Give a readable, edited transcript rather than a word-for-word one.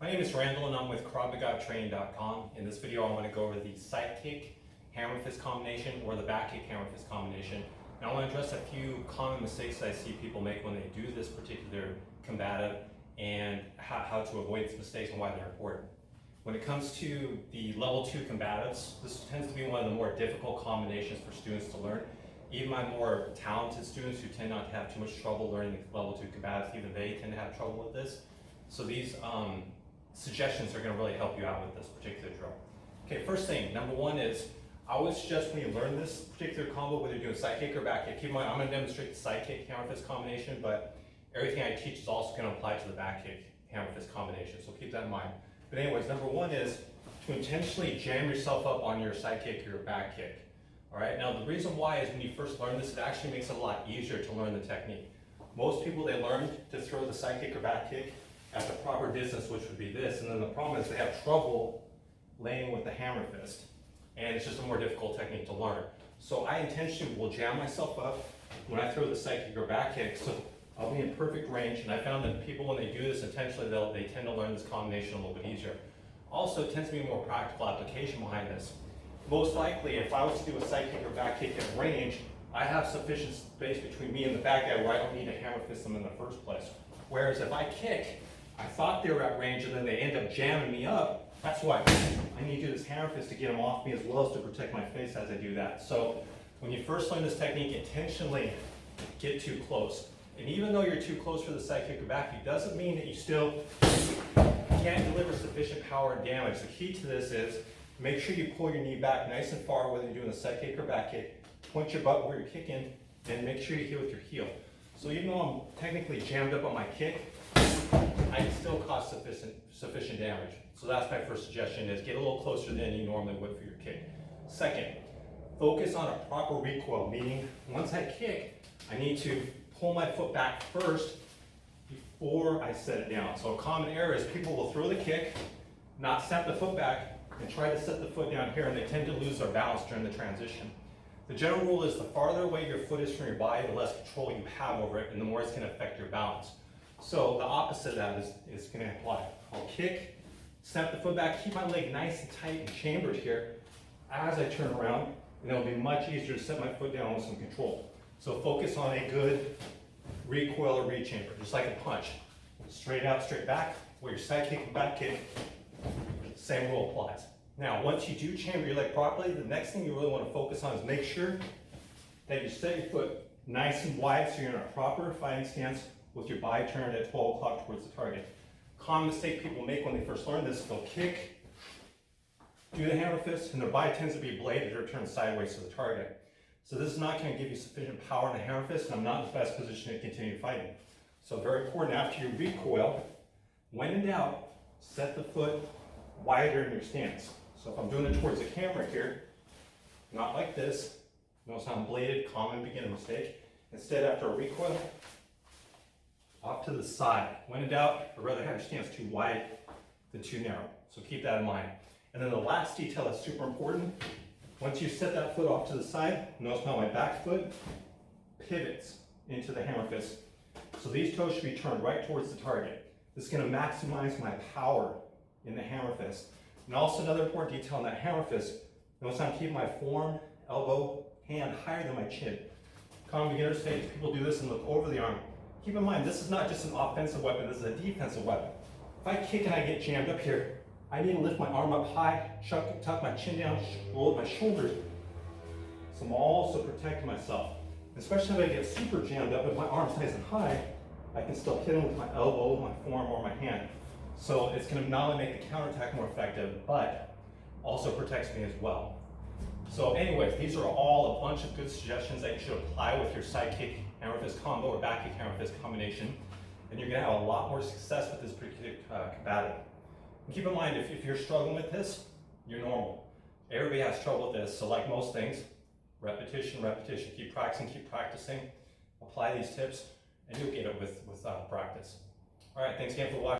My name is Randall and I'm with KravMagaTraining.com. In this video I want to go over the side kick Hammerfist combination or the back kick Hammerfist combination. And I want to address a few common mistakes that I see people make when they do this particular combative and how to avoid these mistakes and why they're important. When it comes to the level 2 combatives, this tends to be one of the more difficult combinations for students to learn. Even my more talented students who tend not to have too much trouble learning the level 2 combatives, even they tend to have trouble with this. So these suggestions are going to really help you out with this particular drill. Okay, first thing, number one is, I always suggest when you learn this particular combo, whether you're doing side kick or back kick, keep in mind I'm going to demonstrate the side kick Hammerfist combination, but everything I teach is also going to apply to the back kick Hammerfist combination, so keep that in mind. But anyways, number one is to intentionally jam yourself up on your side kick or your back kick. All right, now the reason why is when you first learn this, it actually makes it a lot easier to learn the technique. Most people, they learn to throw the side kick or back kick at the proper distance, which would be this, and then the problem is they have trouble laying with the hammer fist, and it's just a more difficult technique to learn. So I intentionally will jam myself up when I throw the side kick or back kick, so I'll be in perfect range, and I found that people, when they do this intentionally, they tend to learn this combination a little bit easier. Also, it tends to be a more practical application behind this. Most likely, if I was to do a side kick or back kick at range, I have sufficient space between me and the back guy where I don't need to hammer fist them in the first place. Whereas if I kick, I thought they were at range and then they end up jamming me up, that's why I need to do this hammer fist to get them off me as well as to protect my face as I do that. So when you first learn this technique, intentionally get too close. And even though you're too close for the side kick or back kick, doesn't mean that you still can't deliver sufficient power and damage. The key to this is make sure you pull your knee back nice and far, whether you're doing a side kick or back kick. Point your butt where you're kicking, and make sure you hit with your heel. So even though I'm technically jammed up on my kick, I can still cause sufficient damage. So that's my first suggestion, is get a little closer than you normally would for your kick. Second, focus on a proper recoil, meaning once I kick, I need to pull my foot back first before I set it down. So a common error is people will throw the kick, not set the foot back, and try to set the foot down here, and they tend to lose their balance during the transition. The general rule is the farther away your foot is from your body, the less control you have over it, and the more it's going to affect your balance. So the opposite of that is going to apply. I'll kick, snap the foot back, keep my leg nice and tight and chambered here as I turn around, and it'll be much easier to set my foot down with some control. So focus on a good recoil or rechamber, just like a punch. Straight out, straight back, where your side kick and back kick, same rule applies. Now, once you do chamber your leg properly, the next thing you really want to focus on is make sure that you set your foot nice and wide so you're in a proper fighting stance with your body turned at 12 o'clock towards the target. Common mistake people make when they first learn this, they'll kick, do the hammer fist, and their body tends to be bladed or turned sideways to the target. So this is not going to give you sufficient power in the hammer fist, and I'm not in the best position to continue fighting. So very important, after you recoil, when in doubt, set the foot wider in your stance. So if I'm doing it towards the camera here, not like this, notice how I'm bladed, common beginner mistake. Instead, after a recoil, off to the side. When in doubt, I'd rather have your stance too wide than too narrow. So keep that in mind. And then the last detail that's super important, once you set that foot off to the side, notice how my back foot pivots into the hammer fist. So these toes should be turned right towards the target. This is going to maximize my power in the hammer fist. And also another important detail in that hammer fist, notice I'm keeping my forearm, elbow, hand higher than my chin. Common beginner mistakes, people do this and look over the arm. Keep in mind, this is not just an offensive weapon, this is a defensive weapon. If I kick and I get jammed up here, I need to lift my arm up high, tuck my chin down, roll up my shoulders, so I'm also protecting myself. Especially if I get super jammed up, if my arm's nice and high, I can still hit him with my elbow, my forearm, or my hand. So it's going to not only make the counterattack more effective, but also protects me as well. So anyways, these are all a bunch of good suggestions that you should apply with your side kick Hammerfist combo or back kick Hammerfist combination. And you're going to have a lot more success with this particular combative. And keep in mind, if you're struggling with this, you're normal. Everybody has trouble with this. So like most things, repetition, repetition. Keep practicing. Apply these tips, and you'll get it with practice. All right, thanks again for watching.